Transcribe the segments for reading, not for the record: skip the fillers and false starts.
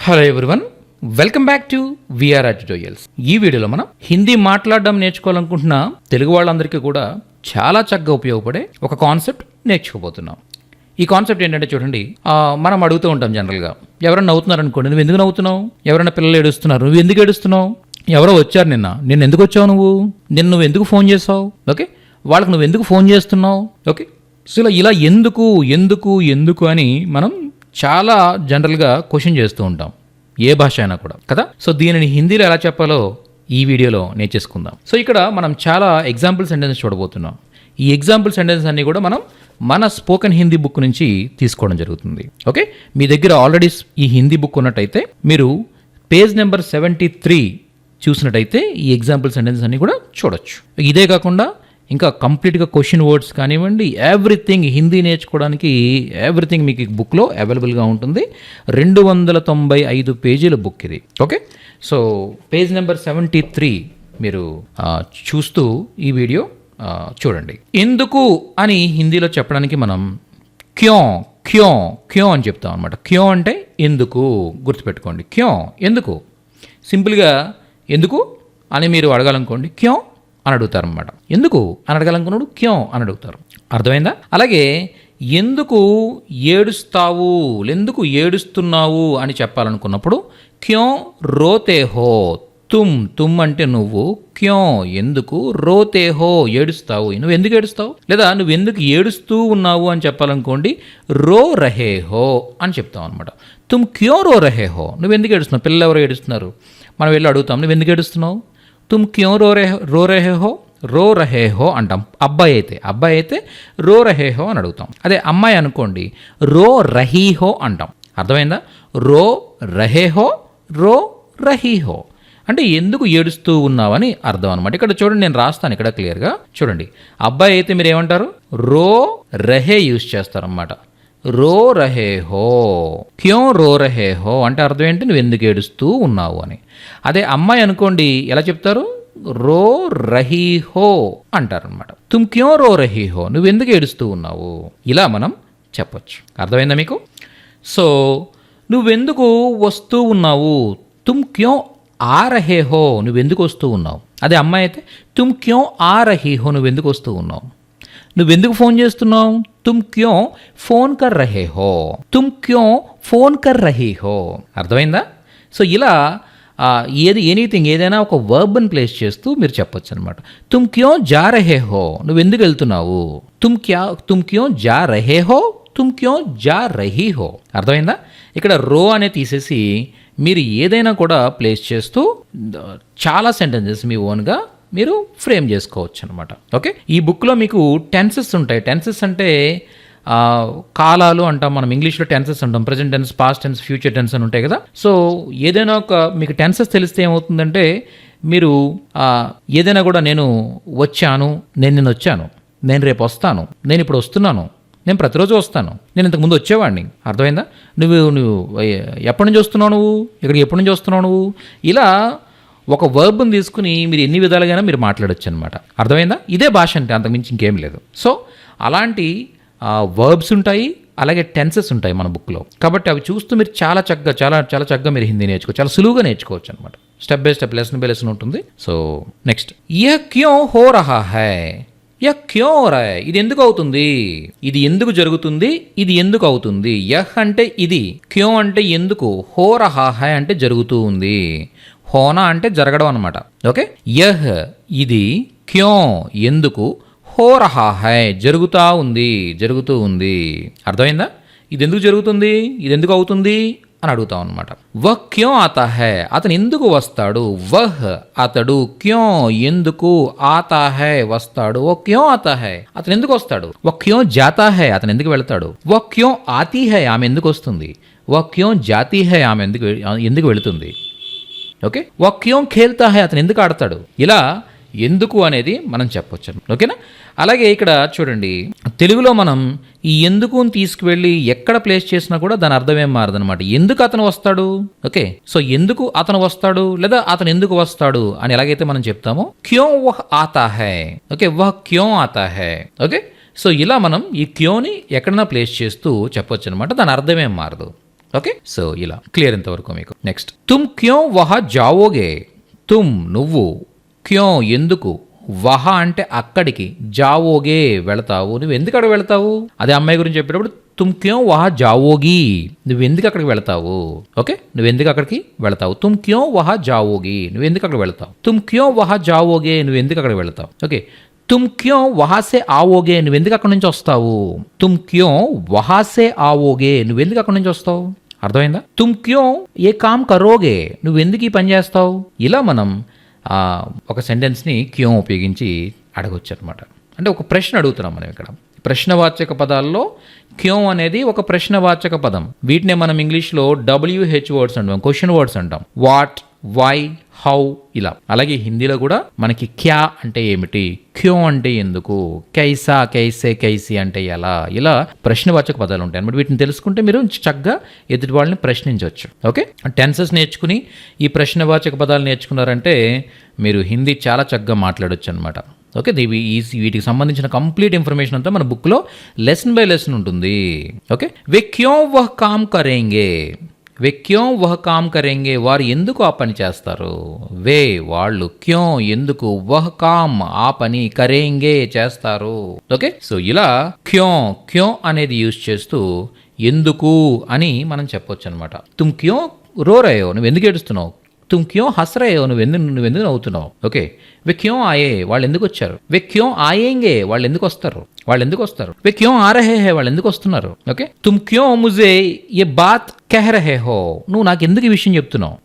Hello everyone, welcome back to VRR tutorials. ఈ వీడియోలో మనం హిందీ మాట్లాడడం నేర్చుకోవాలనుకుంటున్న తెలుగు వాళ్ళందరికీ కూడా చాలా చక్కగా ఉపయోగపడే ఒక కాన్సెప్ట్ నేర్చుకోబోతున్నాం. ఈ కాన్సెప్ట్ ఏంటంటే చూడండి, మనం అడుగుతూ ఉంటాం జనరల్గా, ఎవరైనా నవ్వుతున్నారు అనుకోండి, నువ్వు ఎందుకు నవ్వుతున్నావు? ఎవరైనా పిల్లలు ఏడుస్తున్నారు, నువ్వు ఎందుకు ఏడుస్తున్నావు? ఎవరో వచ్చారు నిన్న ఎందుకు వచ్చావు? నువ్వు ఎందుకు ఫోన్ చేసావు? ఓకే, వాళ్ళకి నువ్వు ఎందుకు ఫోన్ చేస్తున్నావు? ఓకే, సో ఇలా ఎందుకు ఎందుకు ఎందుకు అని మనం చాలా జనరల్గా క్వశ్చన్ చేస్తూ ఉంటాం, ఏ భాష అయినా కూడా కదా. సో దీనిని హిందీలో ఎలా చెప్పాలో ఈ వీడియోలో నేర్చేసుకుందాం. సో ఇక్కడ మనం చాలా ఎగ్జాంపుల్ సెంటెన్స్ చూడబోతున్నాం. ఈ ఎగ్జాంపుల్ సెంటెన్స్ అన్ని కూడా మనం మన స్పోకెన్ హిందీ బుక్ నుంచి తీసుకోవడం జరుగుతుంది. ఓకే, మీ దగ్గర ఆల్రెడీ ఈ హిందీ బుక్ ఉన్నట్టయితే మీరు పేజ్ నెంబర్ 73 చూసినట్టయితే ఈ ఎగ్జాంపుల్ సెంటెన్స్ అన్ని కూడా చూడొచ్చు. ఇదే కాకుండా ఇంకా కంప్లీట్గా క్వశ్చన్ వర్డ్స్ కానివ్వండి, ఎవ్రీథింగ్ హిందీ నేర్చుకోవడానికి ఎవ్రీథింగ్ మీకు బుక్లో అవైలబుల్గా ఉంటుంది. 295 పేజీల బుక్ ఇది. ఓకే, సో పేజ్ నెంబర్ 73 మీరు చూస్తూ ఈ వీడియో చూడండి. ఎందుకు అని హిందీలో చెప్పడానికి మనం క్యో క్యో క్యో అని చెప్తాం అనమాట. క్యో అంటే ఎందుకు, గుర్తుపెట్టుకోండి. క్యో ఎందుకు, సింపుల్గా ఎందుకు అని మీరు అడగాలనుకోండి, క్యో అని అడుగుతారు అనమాట. ఎందుకు అని అడగాలనుకున్నాడు, క్యో అని అడుగుతారు. అర్థమైందా? అలాగే ఎందుకు ఏడుస్తావు, ఎందుకు ఏడుస్తున్నావు అని చెప్పాలనుకున్నప్పుడు క్యో రోతే హో, తుమ్ అంటే నువ్వు, క్యో ఎందుకు, రోతే హో ఏడుస్తావు, నువ్వు ఎందుకు ఏడుస్తావు. లేదా నువ్వు ఎందుకు ఏడుస్తూ ఉన్నావు అని చెప్పాలనుకోండి, రో రహే హో అని చెప్తావు అనమాట. తుమ్ క్యో రో రహే హో, నువ్వు ఎందుకు ఏడుస్తున్నావు, పిల్లలు ఎవరు ఏడుస్తున్నారు, మనం వెళ్ళి అడుగుతాం, నువ్వు ఎందుకు ఏడుస్తున్నావు. తుమ్ క్యో రో రహే హో అంటాం. అబ్బాయి అయితే రో రహే హో అని అడుగుతాం. అదే అమ్మాయి అనుకోండి, రో రహీ హో అంటాం. అర్థమైందా? రో రహే హో, రో రహీ హో అంటే ఎందుకు ఏడుస్తూ ఉన్నావని అర్థం అనమాట. ఇక్కడ చూడండి, నేను రాస్తాను ఇక్కడ క్లియర్గా. చూడండి, అబ్బాయి అయితే మీరు ఏమంటారు, రో రహే యూజ్ చేస్తారన్నమాట. రో రహే హో, క్యో రో రహే హో అంటే అర్థం ఏంటి, నువ్వు ఎందుకు ఏడుస్తూ ఉన్నావు అని. అదే అమ్మాయి అనుకోండి, ఎలా చెప్తారు, రో రహీ హో అంటారనమాట. తుమ్ క్యో రో రహీ హో, నువ్వు ఎందుకు ఏడుస్తూ ఉన్నావు, ఇలా మనం చెప్పొచ్చు. అర్థమైందా మీకు? సో నువ్వెందుకు వస్తూ ఉన్నావు, తుమ్ క్యో ఆ రహే హో, నువ్వెందుకు వస్తూ ఉన్నావు. అదే అమ్మాయి అయితే తుమ్ క్యో ఆ రహీ హో, నువ్వెందుకు వస్తూ ఉన్నావు. నువ్వెందుకు ఫోన్ చేస్తున్నావు, తుమ్ క్యో ఫోన్ కర్ రహే హో, తుమ్ క్యో ఫోన్ కర్ రహీ హో. అర్థమైందా? సో ఇలా ఎనీథింగ్ ఏదైనా ఒక వర్బ్ని ప్లేస్ చేస్తూ మీరు చెప్పొచ్చు అనమాట. తుమ్ క్యో జా రహే హో, నువ్వు ఎందుకు వెళ్తున్నావు. తుమ్ క్యో జా రహే హో, తుమ్ క్యో జా రహీ హో. అర్థమైందా? ఇక్కడ రో అనే తీసేసి మీరు ఏదైనా కూడా ప్లేస్ చేస్తూ చాలా సెంటెన్సెస్ మీ ఓన్గా మీరు ఫ్రేమ్ చేసుకోవచ్చు అనమాట. ఓకే, ఈ బుక్లో మీకు టెన్సెస్ ఉంటాయి. టెన్సెస్ అంటే కాలాలు అంటాం మనం, ఇంగ్లీష్లో టెన్సెస్ అంటాం. Present tense, past tense, future tense అని ఉంటాయి కదా. సో ఏదైనా ఒక మీకు టెన్సెస్ తెలిస్తే ఏమవుతుందంటే, మీరు ఏదైనా కూడా నేను వచ్చాను, నేను వచ్చాను, నేను రేపు వస్తాను, నేను ఇప్పుడు వస్తున్నాను, నేను ప్రతిరోజు వస్తాను, నేను ఇంతకుముందు వచ్చేవాడిని. అర్థమైందా? నువ్వు ఎప్పటి నుంచి వస్తున్నావు, నువ్వు ఇక్కడికి ఎప్పటి నుంచి వస్తున్నావు నువ్వు, ఇలా ఒక వర్బ్ని తీసుకుని మీరు ఎన్ని విధాలుగానే మీరు మాట్లాడచ్చు అనమాట. అర్థమైందా? ఇదే భాష అంటే, అంతకుమించి ఇంకేం లేదు. సో అలాంటి వర్బ్స్ ఉంటాయి, అలాగే టెన్సెస్ ఉంటాయి మన బుక్లో. కాబట్టి అవి చూస్తూ మీరు చాలా చక్కగా మీరు హిందీ నేర్చుకోవచ్చు, చాలా సులువుగా నేర్చుకోవచ్చు అనమాట. Step by step, lesson by lesson ఉంటుంది. సో నెక్స్ట్, యహ్ క్యో హో రహా హై, యహ్ క్యో హో రహా హై, ఇది ఎందుకు అవుతుంది, ఇది ఎందుకు జరుగుతుంది, ఇది ఎందుకు అవుతుంది. యహ్ అంటే ఇది, క్యో అంటే ఎందుకు, హో రహా హై అంటే జరుగుతూ ఉంది, హోనా అంటే జరగడం అనమాట. ఓకే, యహ్ ఇది, క్యో ఎందుకు, హో రహా హై జరుగుతూ ఉంది. అర్థమైందా? ఇది ఎందుకు జరుగుతుంది, ఇది ఎందుకు అవుతుంది అని అడుగుతాం అనమాట. వహ్ క్యో ఆతా హై, అతను ఎందుకు వస్తాడు. వహ్ అతడు, క్యో ఎందుకు, ఆతా హై వస్తాడు. వహ్ క్యో ఆతా హై, అతను ఎందుకు వస్తాడు. వహ్ క్యో జాతా హై, అతను ఎందుకు వెళ్తాడు. వహ్ క్యో ఆతీ హై, ఆమె ఎందుకు వస్తుంది. వహ్ క్యో జాతీ హై, ఆమె ఎందుకు వెళుతుంది. ఓకే, వహ్ క్యో ఖేల్తా హై, అతను ఎందుకు ఆడతాడు. ఇలా ఎందుకు అనేది మనం చెప్పొచ్చు. ఓకేనా? అలాగే ఇక్కడ చూడండి, తెలుగులో మనం ఈ ఎందుకుని తీసుకువెళ్ళి ఎక్కడ ప్లేస్ చేసినా కూడా దాని అర్థం ఏం మారదనమాట. ఎందుకు అతను వస్తాడు. ఓకే, సో ఎందుకు అతను వస్తాడు లేదా అతను ఎందుకు వస్తాడు అని ఎలాగైతే మనం చెప్తామో, క్యో వహ్ ఆతా హై. ఓకే, వహ్ క్యో ఆతా హై. ఓకే, సో ఇలా మనం ఈ క్యోని ఎక్కడైనా ప్లేస్ చేస్తూ చెప్పొచ్చు అనమాట. దాని అర్థమేం మారదు. ఓకే, సో ఇలా క్లియర్ ఇంతవరకు మీకు. నెక్స్ట్, తుమ్ క్యో వహా జావోగే. తుమ్ నువ్వు, క్యో ఎందుకు, వహ అంటే అక్కడికి, జావోగే వెళతావు, నువ్వు ఎందుకు అక్కడ వెళతావు. అదే అమ్మాయి గురించి చెప్పేటప్పుడు తుమ్ క్యో వహా జావోగి, నువ్వు ఎందుకు అక్కడికి వెళతావు. ఓకే, నువ్వు ఎందుకు అక్కడికి వెళతావు. తుమ్ క్యో వహా జావోగి, నువ్వు ఎందుకు అక్కడ వెళతావు. తుమ్ క్యో వహా జావోగే, నువ్వు ఎందుకు అక్కడికి వెళతావు. ఓకే, తుమ్ క్యో వహాసే ఆవోగే, నువ్వు ఎందుకు అక్కడి నుంచి వస్తావు. తుమ్ క్యో వహాసే ఆవోగే, నువ్వు ఎందుకు అక్కడి నుంచి వస్తావు. అర్థమైందా. తుమ్ క్యో ఏ కామ్ కరోగే, నువ్వు ఎందుకు ఈ పని చేస్తావు. ఇలా మనం ఒక సెంటెన్స్ని క్యో ఉపయోగించి అడగొచ్చు అనమాట. అంటే ఒక ప్రశ్న అడుగుతున్నాం మనం ఇక్కడ. ప్రశ్నవాచక పదాల్లో క్యో అనేది ఒక ప్రశ్నవాచక పదం. వీటినే మనం ఇంగ్లీష్లో WH వర్డ్స్ అంటాం, క్వశ్చన్ వర్డ్స్ అంటాం. వాట్, వై, హౌ ఇలా. అలాగే హిందీలో కూడా మనకి క్యా అంటే ఏమిటి, క్యో అంటే ఎందుకు, కైసా, కైసే, కైసి అంటే ఎలా, ఇలా ప్రశ్నవాచక పదాలు ఉంటాయి అన్నమాట. వీటిని తెలుసుకుంటే మీరు చక్కగా ఎదుటి వాళ్ళని ప్రశ్నించవచ్చు. ఓకే, టెన్సెస్ నేర్చుకుని ఈ ప్రశ్నవాచక పదాలు నేర్చుకున్నారంటే మీరు హిందీ చాలా చక్కగా మాట్లాడవచ్చు అనమాట. ఓకే, వీటికి సంబంధించిన కంప్లీట్ ఇన్ఫర్మేషన్ అంతా మన బుక్లో లెసన్ బై లెసన్ ఉంటుంది. ఓకే, వే క్యో వహ్ కామ్ కరేంగే, వే క్యో వహ్ కామ్ కరేంగే, వారు ఎందుకు ఆ పని చేస్తారు. వే వాళ్ళు, క్యో ఎందుకు, వహ్ కామ్ ఆ పని, కరేంగే చేస్తారు. ఓకే, సో ఇలా క్యో క్యో అనేది యూజ్ చేస్తూ ఎందుకు అని మనం చెప్పొచ్చు అనమాట. తుమ్ క్యో రో రహే హో, నువ్వు ఎందుకు ఏడుస్తున్నావు. తుమ్ క్యో హస్ రహే హో, నువ్వు ఎందుకు నవ్వుతున్నావు. ఓకే, వే క్యో ఆయే, వాళ్ళు ఎందుకు వచ్చారు. వే క్యో ఆయేంగే, వాళ్ళు ఎందుకు వస్తారు. వే క్యో ఆ రహే హే, వాళ్ళు ఎందుకు వస్తున్నారు. ఓకే, తుమ్ క్యో ముజే ఏ బాత్ కహ రహే హో, నువ్వు నాకు ఎందుకు ఈ విషయం చెప్తున్నావు.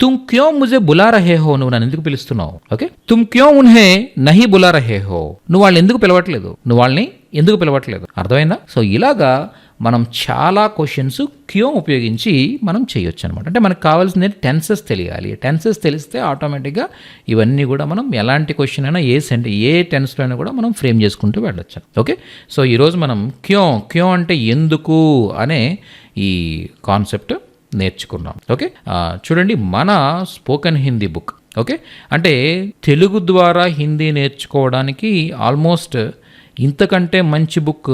తుమ్ క్యో ముజే బులా రహే హో, నువ్వు నన్ను ఎందుకు పిలుస్తున్నావు. ఓకే, తుమ్ క్యో ఉన్హే నహీ బులా రహే హో, నువ్వు వాళ్ళని ఎందుకు పిలవట్లేదు. అర్థమైందా. సో ఇలాగా మనం చాలా క్వశ్చన్స్ క్యో ఉపయోగించి మనం చేయొచ్చు అనమాట. అంటే మనకు కావాల్సింది టెన్సెస్ తెలియాలి. టెన్సెస్ తెలిస్తే ఆటోమేటిక్గా ఇవన్నీ కూడా మనం ఎలాంటి క్వశ్చన్ అయినా ఏ టెన్స్లో అయినా కూడా మనం ఫ్రేమ్ చేసుకుంటూ వెళ్ళొచ్చు. ఓకే, సో ఈరోజు మనం క్యో అంటే ఎందుకు అనే ఈ కాన్సెప్ట్ నేర్చుకున్నాం. ఓకే, చూడండి మన స్పోకెన్ హిందీ బుక్. ఓకే, అంటే తెలుగు ద్వారా హిందీ నేర్చుకోవడానికి ఆల్మోస్ట్ ఇంతకంటే మంచి బుక్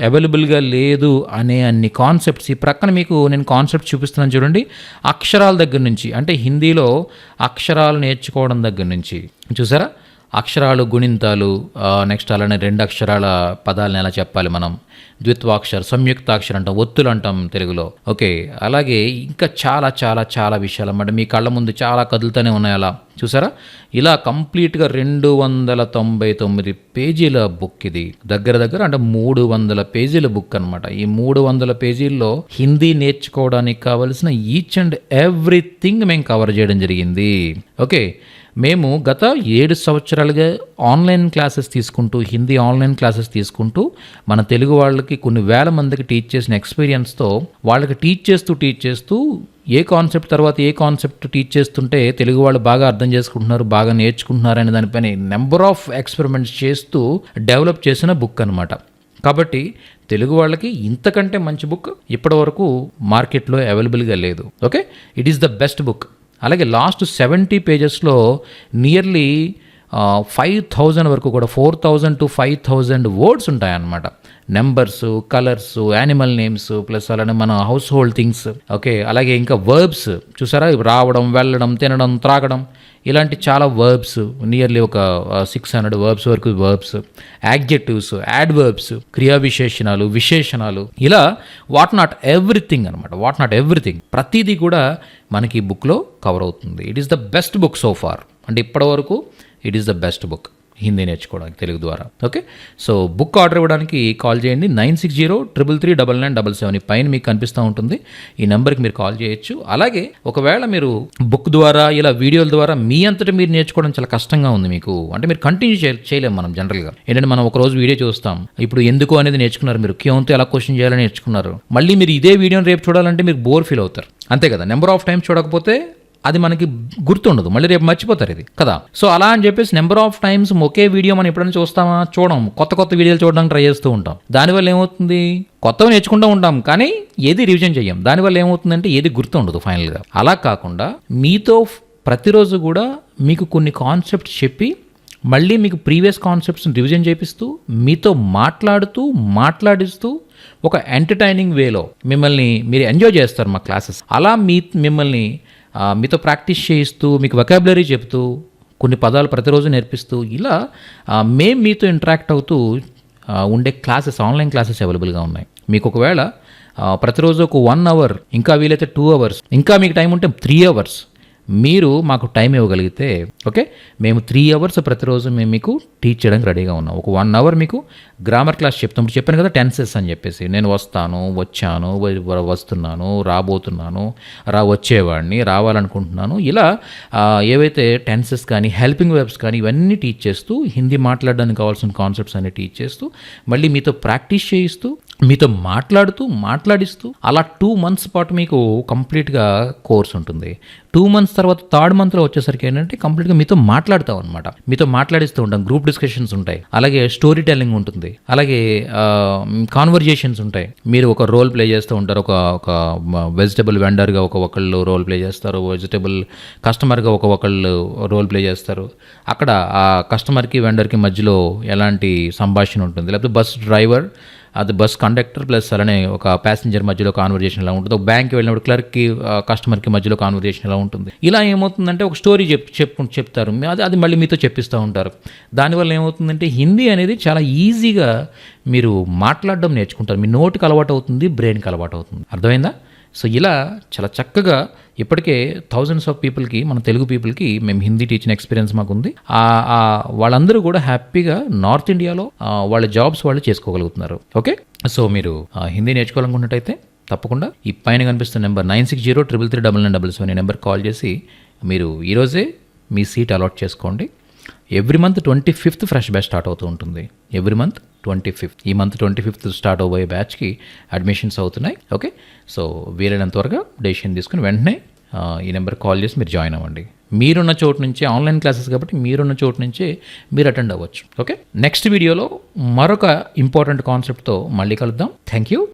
అవైలబుల్గా లేదు అనే అన్ని కాన్సెప్ట్స్ ఈ ప్రక్కన మీకు నేను కాన్సెప్ట్ చూపిస్తున్నాను చూడండి. అక్షరాల దగ్గర నుంచి, అంటే హిందీలో అక్షరాలు నేర్చుకోవడం దగ్గర నుంచి చూసారా, అక్షరాలు, గుణింతాలు, నెక్స్ట్ అలానే 2 అక్షరాల పదాలను ఎలా చెప్పాలి మనం, ద్విత్వాక్షర, సంయుక్తాక్షరం అంటాం, ఒత్తులు అంటాం తెలుగులో. ఓకే, అలాగే ఇంకా చాలా చాలా చాలా విషయాలు అన్నమాట. మీ కళ్ళ ముందు చాలా కదులుతూనే ఉన్నాయి అలా చూసారా. ఇలా కంప్లీట్గా 299 పేజీల బుక్ ఇది. దగ్గర అంటే 300 పేజీల బుక్ అనమాట. ఈ 300 పేజీల్లో హిందీ నేర్చుకోవడానికి కావలసిన ఈచ్ అండ్ ఎవ్రీథింగ్ మేము కవర్ చేయడం జరిగింది. ఓకే, మేము గత 7 సంవత్సరాలుగా ఆన్లైన్ క్లాసెస్ తీసుకుంటూ, హిందీ ఆన్లైన్ క్లాసెస్ తీసుకుంటూ మన తెలుగు వాళ్ళకి కొన్ని వేల మందికి టీచ్ చేసిన ఎక్స్పీరియన్స్తో వాళ్ళకి టీచ్ చేస్తూ ఏ కాన్సెప్ట్ తర్వాత ఏ కాన్సెప్ట్ టీచ్ చేస్తుంటే తెలుగు వాళ్ళు బాగా అర్థం చేసుకుంటున్నారు, బాగా నేర్చుకుంటున్నారు అనే దానిపైన నెంబర్ ఆఫ్ ఎక్స్పెరిమెంట్స్ చేస్తూ డెవలప్ చేసిన బుక్ అనమాట. కాబట్టి తెలుగు వాళ్ళకి ఇంతకంటే మంచి బుక్ ఇప్పటి వరకు మార్కెట్లో అవైలబుల్గా లేదు. Okay, it is the best book. అలాగే లాస్ట్ 70 పేజెస్లో నియర్లీ 5000 వరకు కూడా 4000 to 5000 వర్డ్స్ ఉంటాయన్నమాట. Numbers, colours, animal names, plus అలానే మన హౌస్ హోల్డ్ థింగ్స్. ఓకే, అలాగే ఇంకా వర్బ్స్ చూసారా, రావడం, వెళ్ళడం, తినడం, త్రాగడం, ఇలాంటి చాలా వర్బ్స్, నియర్లీ ఒక 600 వర్బ్స్ వరకు వర్బ్స్, యాడ్జెక్టివ్స్, యాడ్వర్బ్స్, క్రియా విశేషణాలు, ఇలా వాట్ నాట్ ఎవ్రీథింగ్ అనమాట. ప్రతిదీ కూడా మనకి ఈ బుక్లో కవర్ అవుతుంది. It is the best book so far. అంటే ఇప్పటి వరకు it is the best book Hindi నేర్చుకోవడానికి తెలుగు ద్వారా. ఓకే, సో బుక్ ఆర్డర్ ఇవ్వడానికి కాల్ చేయండి 9603339977. ఈ పైన మీకు కనిపిస్తూ ఉంటుంది. ఈ నెంబర్కి మీరు కాల్ చేయొచ్చు. అలాగే ఒకవేళ మీరు బుక్ ద్వారా ఇలా వీడియోల ద్వారా మీ అంతటా మీరు నేర్చుకోవడం చాలా కష్టంగా ఉంది మీకు, అంటే మీరు కంటిన్యూ చేయలేము మనం జనరల్గా. ఏంటంటే మనం ఒక రోజు వీడియో చూస్తాం, ఇప్పుడు ఎందుకు అనేది నేర్చుకున్నారు, మీరు క్యోంతో ఎలా క్వశ్చన్ చేయాలని నేర్చుకున్నారు. మళ్ళీ మీరు ఇదే వీడియోని రేపు చూడాలంటే మీరు బోర్ ఫీల్ అవుతారు, అంతే కదా. నెంబర్ ఆఫ్ టైమ్స్ చూడకపోతే అది మనకి గుర్తుండదు, మళ్ళీ రేపు మర్చిపోతారు ఇది కదా. సో అలా అని చెప్పేసి number of times okay video మనం ఎప్పుడైనా చూడం, కొత్త వీడియోలు చూడడానికి ట్రై చేస్తూ ఉంటాం. దానివల్ల ఏమవుతుంది, కొత్తవి నేర్చుకుంటూ ఉంటాం కానీ ఏది రివిజన్ చెయ్యం. దానివల్ల ఏమవుతుందంటే ఏది గుర్తుండదు ఫైనల్గా. అలా కాకుండా మీతో ప్రతిరోజు కూడా మీకు కొన్ని కాన్సెప్ట్స్ చెప్పి మళ్ళీ మీకు ప్రీవియస్ కాన్సెప్ట్స్ని రివిజన్ చేపిస్తూ మీతో మాట్లాడిస్తూ ఒక ఎంటర్టైనింగ్ వేలో మిమ్మల్ని మీరు ఎంజాయ్ చేస్తారు మా క్లాసెస్. అలా మిమ్మల్ని మీతో ప్రాక్టీస్ చేయిస్తూ, మీకు వొకాబులరీ చెప్తూ, కొన్ని పదాలు ప్రతిరోజు నేర్పిస్తూ, ఇలా మేము మీతో ఇంటరాక్ట్ అవుతూ ఉండే క్లాసెస్, ఆన్లైన్ క్లాసెస్ అవైలబుల్గా ఉన్నాయి. మీకు ఒకవేళ ప్రతిరోజు ఒక 1 అవర్, ఇంకా వీలైతే 2 అవర్స్, ఇంకా మీకు టైం ఉంటే 3 అవర్స్ మీరు మాకు టైం ఇవ్వగలిగితే, ఓకే, మేము 3 అవర్స్ ప్రతిరోజు మేము మీకు టీచ్ చేయడానికి రెడీగా ఉన్నాం. ఒక 1 అవర్ మీకు గ్రామర్ క్లాస్ చెప్తాం. ఇప్పుడు చెప్పాను కదా టెన్సెస్ అని చెప్పేసి, నేను వస్తాను, వచ్చాను, వస్తున్నాను, రాబోతున్నాను, వచ్చేవాడిని, రావాలనుకుంటున్నాను, ఇలా ఏవైతే టెన్సెస్ కానీ హెల్పింగ్ వెర్బ్స్ కానీ ఇవన్నీ టీచ్ చేస్తూ, హిందీ మాట్లాడడానికి కావాల్సిన కాన్సెప్ట్స్ అన్ని టీచ్ చేస్తూ, మళ్ళీ మీతో ప్రాక్టీస్ చేయిస్తూ, మీతో మాట్లాడిస్తూ అలా 2 months పాటు మీకు కంప్లీట్గా కోర్స్ ఉంటుంది. 2 months తర్వాత 3rd monthలో వచ్చేసరికి ఏంటంటే కంప్లీట్గా మీతో మాట్లాడతాం అనమాట. మీతో మాట్లాడిస్తూ ఉంటాం, గ్రూప్ డిస్కషన్స్ ఉంటాయి, అలాగే స్టోరీ టెల్లింగ్ ఉంటుంది, అలాగే కాన్వర్జేషన్స్ ఉంటాయి. మీరు ఒక రోల్ ప్లే చేస్తూ ఉంటారు. ఒక వెజిటబుల్ వెండర్గా ఒకళ్ళు రోల్ ప్లే చేస్తారు, వెజిటబుల్ కస్టమర్గా ఒకళ్ళు రోల్ ప్లే చేస్తారు. అక్కడ ఆ కస్టమర్కి వెండర్కి మధ్యలో ఎలాంటి సంభాషణ ఉంటుంది, లేకపోతే బస్ డ్రైవర్, అది బస్ కండక్టర్ ప్లస్ అలానే ఒక ప్యాసింజర్ మధ్యలో కాన్వర్జేషన్ ఎలా ఉంటుంది, ఒక బ్యాంక్కి వెళ్ళినప్పుడు క్లర్క్కి కస్టమర్కి మధ్యలో కాన్వర్జేషన్ ఎలా ఉంటుంది. ఇలా ఏమవుతుందంటే ఒక స్టోరీ చెప్తారు, అది మళ్ళీ మీతో చెప్పిస్తూ ఉంటారు. దానివల్ల ఏమవుతుందంటే హిందీ అనేది చాలా ఈజీగా మీరు మాట్లాడడం నేర్చుకుంటారు. మీ నోటికి అలవాటు అవుతుంది, బ్రెయిన్కి అలవాటు అవుతుంది. అర్థమైందా? సో ఇలా చాలా చక్కగా ఇప్పటికే thousands ఆఫ్ పీపుల్కి, మన తెలుగు పీపుల్కి మేము హిందీ టీచింగ్ ఎక్స్పీరియన్స్ మాకు ఉంది. వాళ్ళందరూ కూడా హ్యాపీగా నార్త్ ఇండియాలో వాళ్ళ జాబ్స్ వాళ్ళు చేసుకోగలుగుతున్నారు. ఓకే, సో మీరు హిందీ నేర్చుకోవాలనుకున్నట్టయితే తప్పకుండా ఈ పైన కనిపిస్తున్న నెంబర్ 9603339977 నెంబర్ కాల్ చేసి మీరు ఈరోజే మీ సీట్ అలాట్ చేసుకోండి. Every month 25th fresh batch start అవుతూ ఉంటుంది. ఎవ్రీ మంత్ 25th, ఈ మంత్ 25th స్టార్ట్ అవబోయే బ్యాచ్కి అడ్మిషన్స్ అవుతున్నాయి. ఓకే, సో వీలైనంత త్వరగా డెసిషన్ తీసుకుని వెంటనే ఈ నెంబర్ కాల్ చేసి మీరు జాయిన్ అవ్వండి. మీరున్న చోటు నుంచే, ఆన్లైన్ క్లాసెస్ కాబట్టి మీరున్న చోటు నుంచే మీరు అటెండ్ అవ్వచ్చు. ఓకే, నెక్స్ట్ వీడియోలో మరొక ఇంపార్టెంట్ కాన్సెప్ట్తో మళ్ళీ కలుద్దాం. Thank you.